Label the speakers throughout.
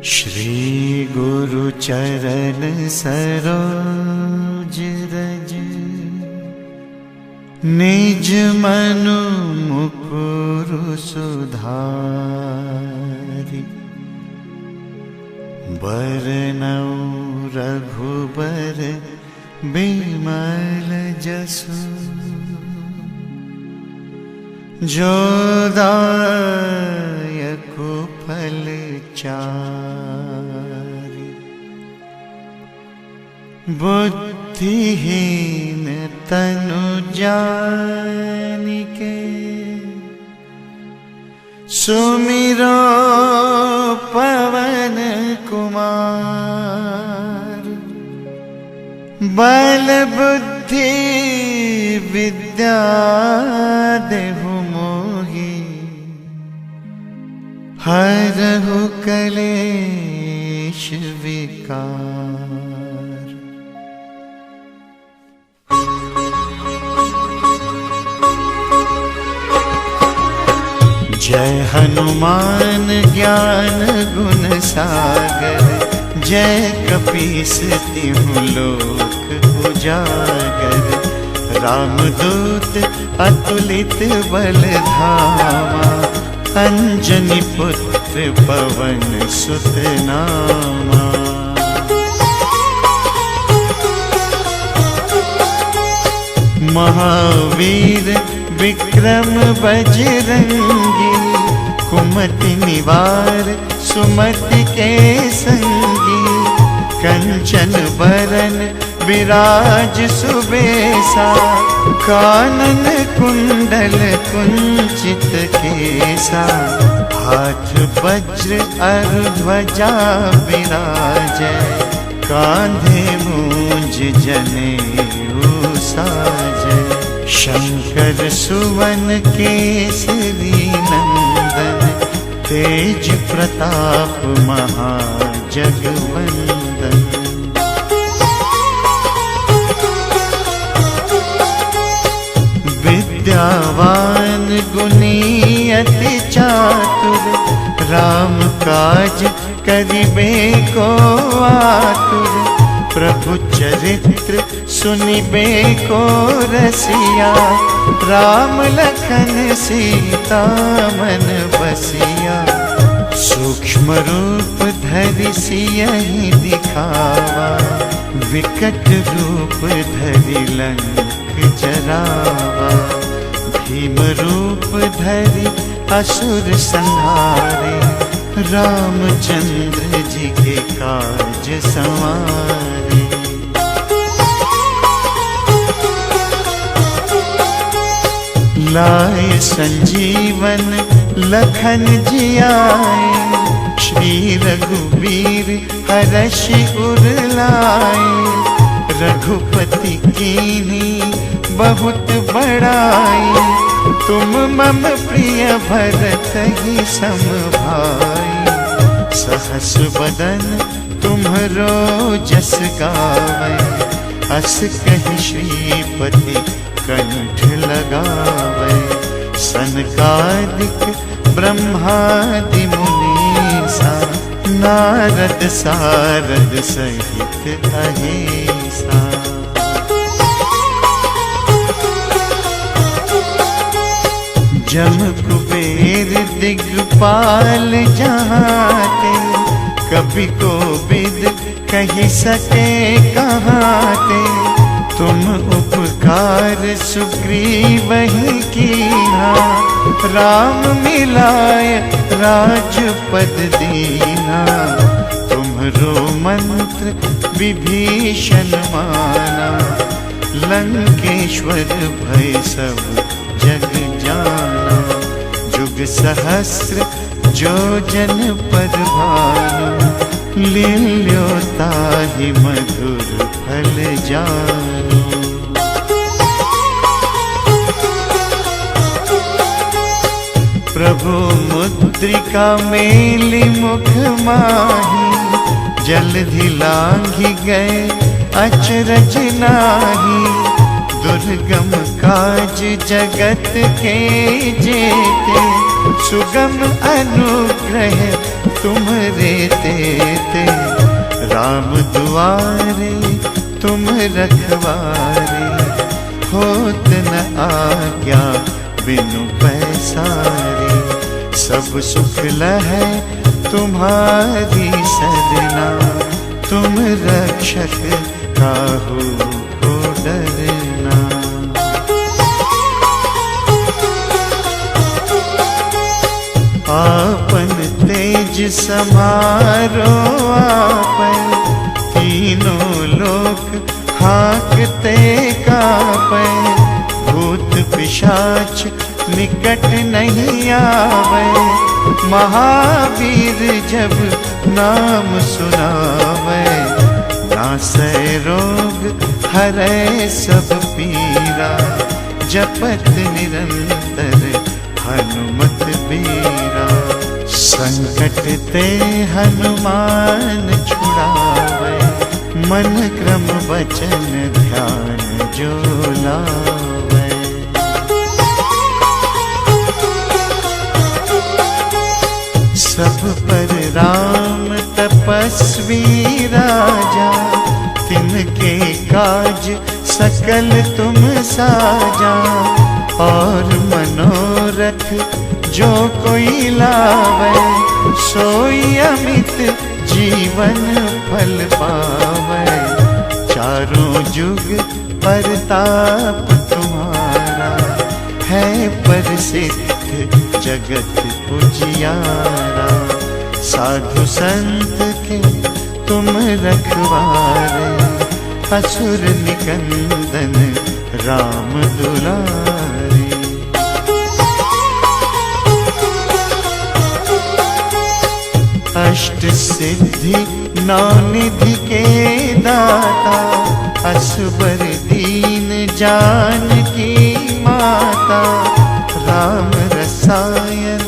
Speaker 1: श्री गुरु चरण सरोज रज, निज मनु मुकुरु सुधारि। बरनउँ रघुबर बिमल जसु, जो दायक फल चारि। बुद्धिहीन तनु जानिके, सुमिरो पवन कुमार। बल बुद्धि विद्या देहु मोहि, हरहु कलेश विकार। जय हनुमान ज्ञान गुण सागर, जय कपीस तिहुँ लोक उजागर। रामदूत अतुलित बल धामा, अंजनी पुत्र पवन सुत नामा। महावीर विक्रम बजरंगी, कुमति निवार सुमति के संगी। कंचन बरन विराज सुबेसा, कानन कुंडल कुंचित केसा। हाथ वज्र और ध्वजा विराजै, कांधे मूंज जनेऊ साजै। शंकर सुवन केसरी नंदन, तेज प्रताप महाजगवंदन। विद्यावान गुणी अति चातुर, राम काज करिबे को आतुर। प्रभु चरित्र सुनिबे को रसिया, राम लखन सीता मन बसिया। सूक्ष्म रूप धरि सियहि दिखावा, विकट रूप धरि लंक जरावा। भीम रूप धरि असुर संहारे, रामचंद्र जी के काज संवारे। लाए संजीवन लखन जियाए, श्री रघुवीर हरषि उर लाए। रघुपति कीन्ही बहुत बड़ाई, तुम मम प्रिय भरत ही सम भाई। सहस बदन तुम्हरो जस गावै, अस कहि श्रीपति कंठ लगावै। सनकादिक ब्रह्मादि मुनीसा, नारद सारद सहित अहिसा। जम कुबेर दिगपाल जहाते, कभी कोविद कहि सके कहाते। तुम उपकार सुग्रीवहि कीन्हा, राम मिलाय राजपद दीन्हा। तुम्हरो मंत्र विभीषण माना, लंकेश्वर भय सब जग जाना। जुग सहस्र जो जन पर भानु, लील्यो ताहि मधुर फल जानु। प्रभु मुद्रिका मेलि मुख माहि, जलधि लांघि गए अचरज नाहि। दुर्गम काज जगत के जेते, सुगम अनुग्रह तुम्हारे तेते, राम दुआरे तुम रखवारे, होत न आज्ञा बिनु पैसारे, सब सुख लहै तुम्हारी सरना, तुम रक्षक काहू को डरना। आपन तेज समारो आपै, तीनों लोक हाँकते कापै, भूत पिशाच निकट नहीं आवे, महावीर जब नाम सुनावे, नासै रोग हरै सब पीरा, जपत निरंतर हनुमत बीरा, संकट ते हनुमान छुड़ावे, मन क्रम वचन ध्यान जो लावे। सब पर राम तपस्वी राजा, तिनके काज सकल तुम साजा, और मनोरथ जो कोई लावे, सोई अमित जीवन फल पावे, चारों जुग परताप तुम्हारा, है प्रसिद्ध जगत उजियारा, साधु संत के तुम रखवारे, असुर निकंदन राम दुलारे। अष्ट सिद्धि नौ निधि के दाता, असबर दीन जानकी माता, राम रसायन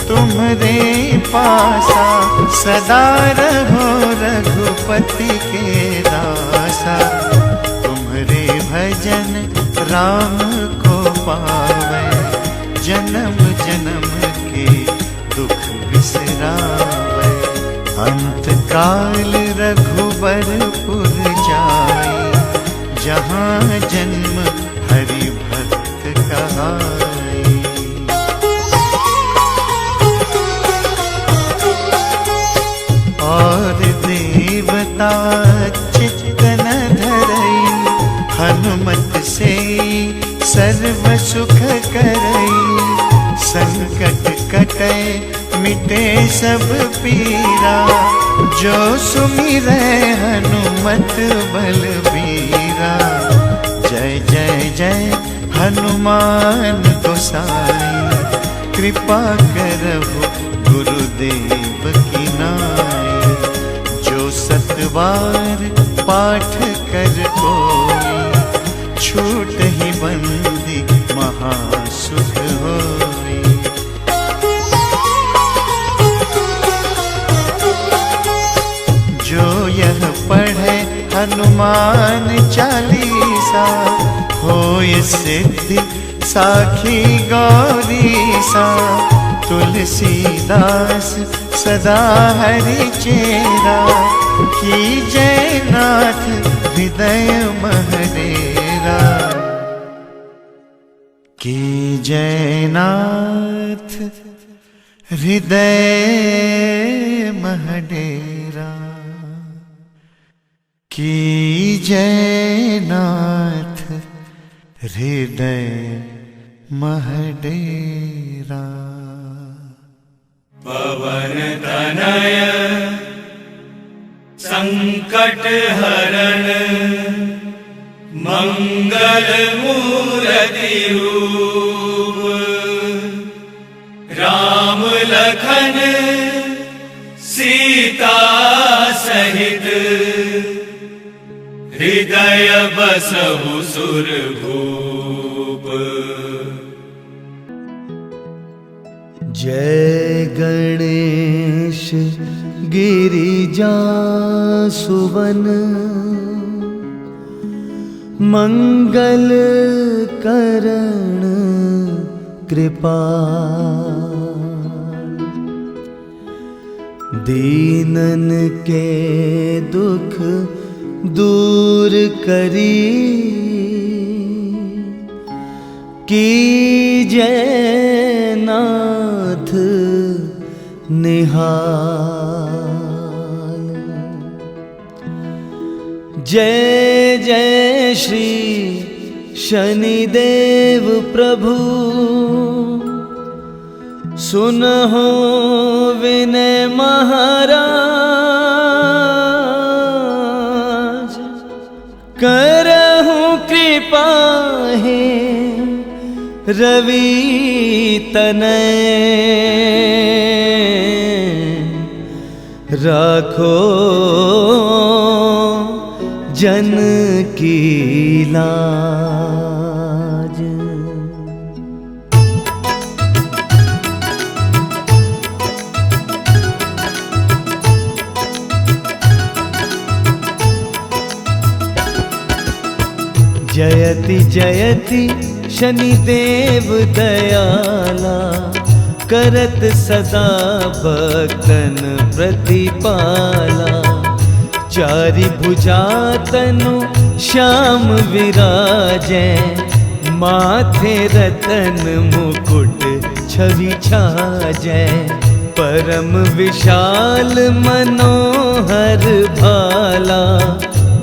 Speaker 1: तुम्हारे पासा, सदा रहो रघुपति के दासा, तुम्हारे भजन राम को पावे, जन्म जन्म के दुख बिसरावे, अंत काल रघुबरपुर जाई, जहाँ जन्म हरि भक्त कहाई। और देवता चित्त न धरई, हनुमत से सर्व सुख करई, संकट कटे मिटे सब पीरा, जो सुमिरै हनुमत बलबीरा, जय जय जय हनुमान गोसाई, कृपा करहु गुरुदेव की नाई, जो सतबार पाठ कर कोई, छूट ही बंदी महासुख होई। जो यह पढ़े हनुमान चालीसा, होय सिद्धि साखी गौरीसा, तुलसीदास सदा हरि चेरा, की जय नाथ हृदय महडेरा, की जय नाथ हृदय महडेरा, की जय नाथ हृदय महडेरा।
Speaker 2: पवन तनय संकट हरण, मंगल मूर्ति रूप, राम लखन सीता सहित, हृदय बसहु सुरभूप।
Speaker 3: जय गणेश गिरिजा सुवन, मंगल करण कृपा, दीनन के दुख दूर करी, कीजय नाथ निहाल। जय जय श्री शनिदेव प्रभु, सुनहो विनय महाराज। करहूं कृपा है रवि तनय, राखो जन की लाज। जयति जयति शनिदेव दयाला, करत सदा भक्तन प्रतिपाला। चारि भुजा तनु श्याम विराजै, माथे रतन मुकुट छवि छाजै। परम विशाल मनोहर भाला,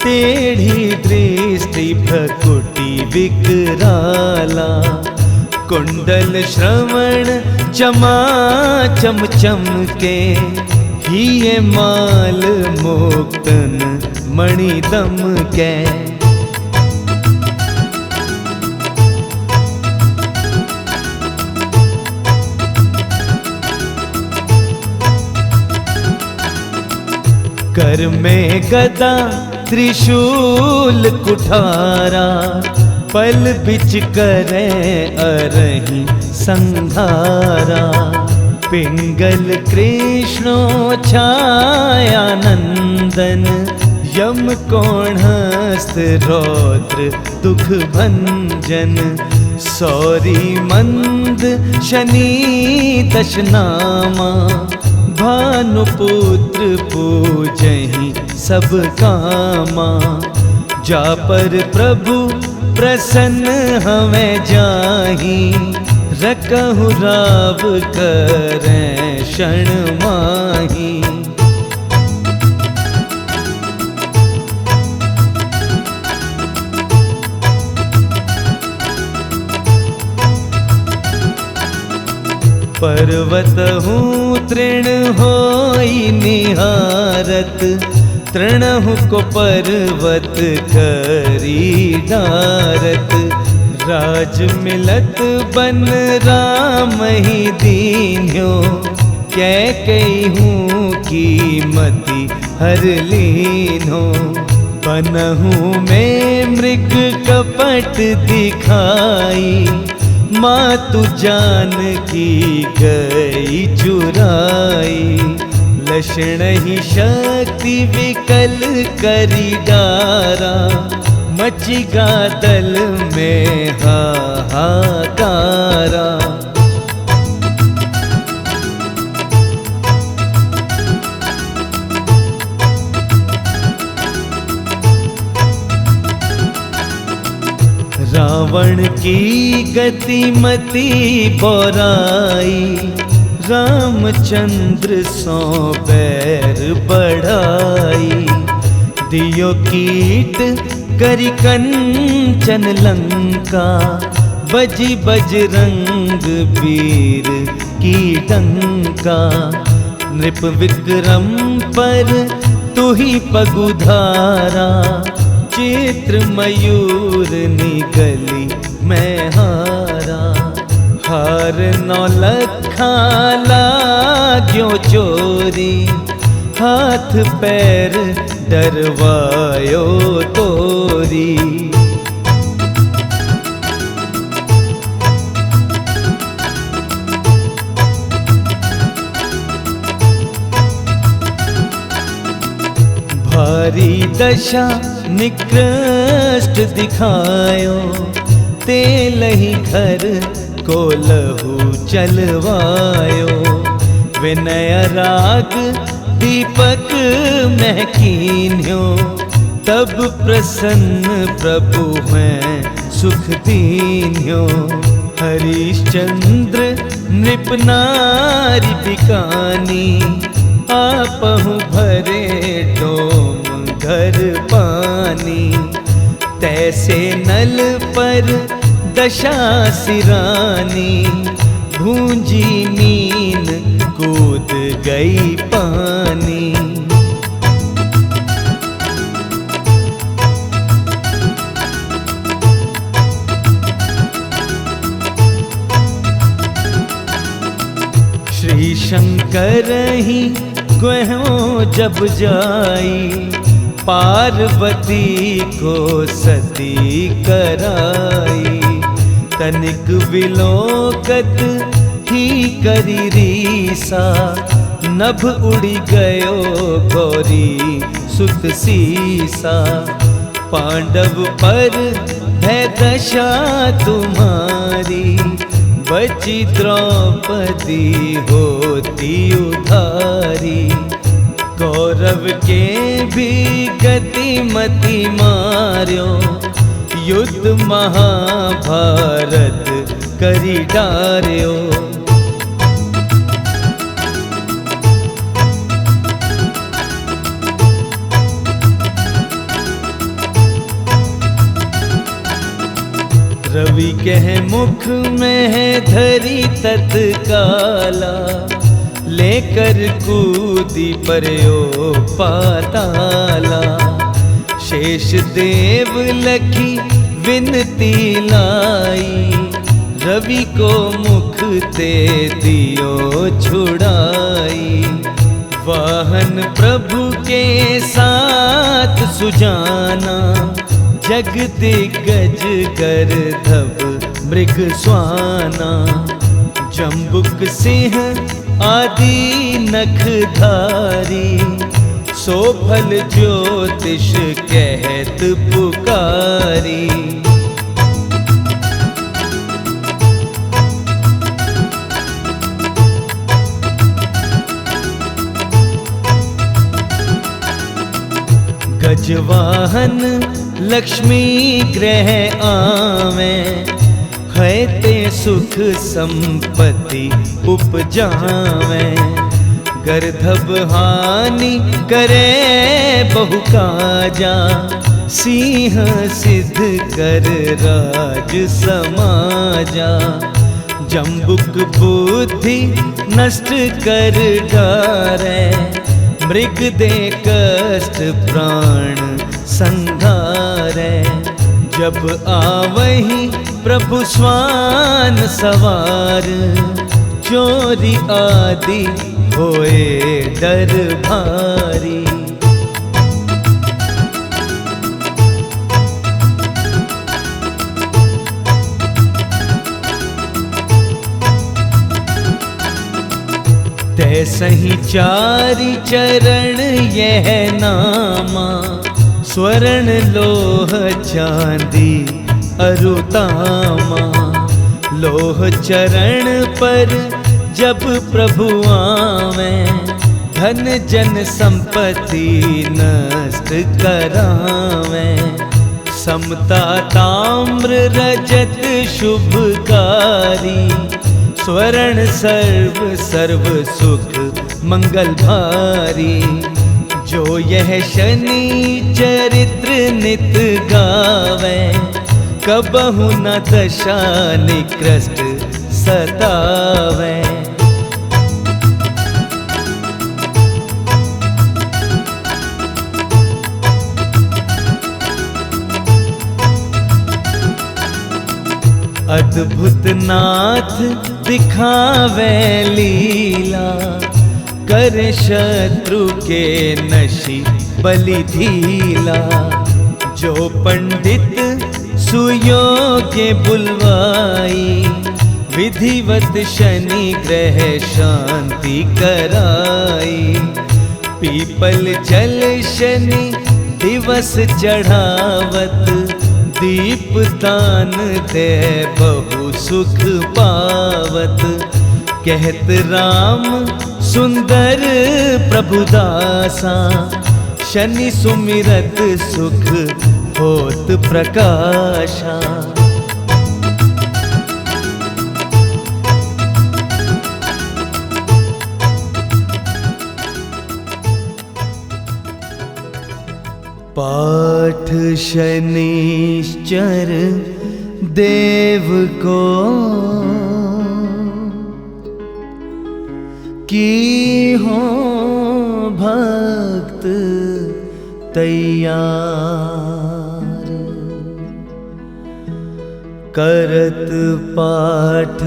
Speaker 3: टेढ़ी दृष्टि भकुटी विकराला। कुंडल श्रवण चमा चम चमके, हिये माल मोक्तन मणि दमकै। कर में गदा त्रिशूल कुठारा, पल बिच करे अरहि संहारा। पिंगल कृष्णो छायानंदन, यम कोणहस्त रौद्र दुख भंजन। सौरी मंद शनि दशनामा, भानुपुत्र पूजहि सब कामा। जा पर प्रभु प्रसन्न हमें जाहि, रकहु राव करें क्षण माही। पर्वत हूँ तृण होई निहारत, तृणहु को पर्वत करी डारत। राज मिलत बन राम ही दीन्यो, कैकेयी की मति हर लीन्हो। बनहूँ में मृग कपट दिखाई, मातु जानकी गई चुराई। लक्षण ही शक्ति विकल करी डारा, मची गादल में हाहाकारा। रावण की गतिमति बोराई, रामचंद्र सो बैर बढ़ाई। दियो कीट करी कंचन लंका, बजी बजरंग वीर की डंका। नृप विक्रम पर तू ही पगुधारा, चित्र मयूर निगली मैं हारा। हार नौलखा लाग्यो चोरी, हाथ पैर डरवायो तोरी। भारी दशा निकृष्ट दिखायो, तेलहि घर को लहू चलवायो। विनय राग दीपक में कीन्यो, तब प्रसन्न प्रभु हैं सुख दीन्यो। हरिश्चंद्र नृप नारी बिकानी, आपहु भरे डोम घर पानी। तैसे नल पर दशा सिरानी, भूंजी मीन कूद गई पानी। श्री शंकर ही ग्वहों जब जाई, पार्वती को सती कराई। तनिक विलोकत ही करी रीसा, नभ उड़ी गयो गौरी सुत सीसा। पांडव पर है दशा तुम्हारी, बची द्रौपदी होती उधारी। कौरव के भी गतिमति मार्यो, युद्ध महाभारत करी डार्यो। रवि कह मुख में है धरी तत्काला, लेकर कूदी पर्यो पाताला। शेष देव लखी विनती लाई, रवि को मुख ते दियो छुड़ाई। वाहन प्रभु के साथ सुजाना, जग दिग्गज गर्दभ मृग स्वाना। जम्बुक सिंह आदि नखधारी, सोफल ज्योतिष कहत पुकारी। गजवाहन लक्ष्मी ग्रह आवे, है ते सुख संपत्ति उपजावे। गर्दभ हानि करे बहु काजा, सिंह सिद्ध कर राज समाजा। जम्बुक बुद्धि नष्ट कर डारे, मृग दे कष्ट प्राण संघारे। जब आवही प्रभु स्वान सवार, चोरी आदि होए डर भारी। तैसही चारि चरण यह नामा, स्वर्ण लोह चांदी अरुतामा। लोह चरण पर जब प्रभु आवे, धन जन संपत्ति नष्ट करावे। समता ताम्र रजत शुभकारी, स्वर्ण सर्व सर्व सुख मंगल भारी। जो यह शनि चरित्र नित गावे, कबहु न दशा निकृष्ट सतावे। अद्भुत नाथ दिखावे लीला, कर शत्रु के नशी बलि धीला। जो पंडित सुयोग्य बुलवाई, विधिवत शनि ग्रह शांति कराई। पीपल जल शनि दिवस चढ़ावत, दीप दान दे बहु सुख पावत। कहत राम सुंदर प्रभुदासा शनि सुमिरत सुख होत प्रकाशा। पाठ शनिश्चर देव को की हो भक्त तैयार। करत पाठ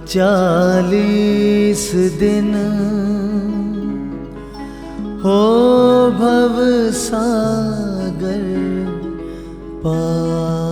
Speaker 3: 40 दिन हो भव सागर पार।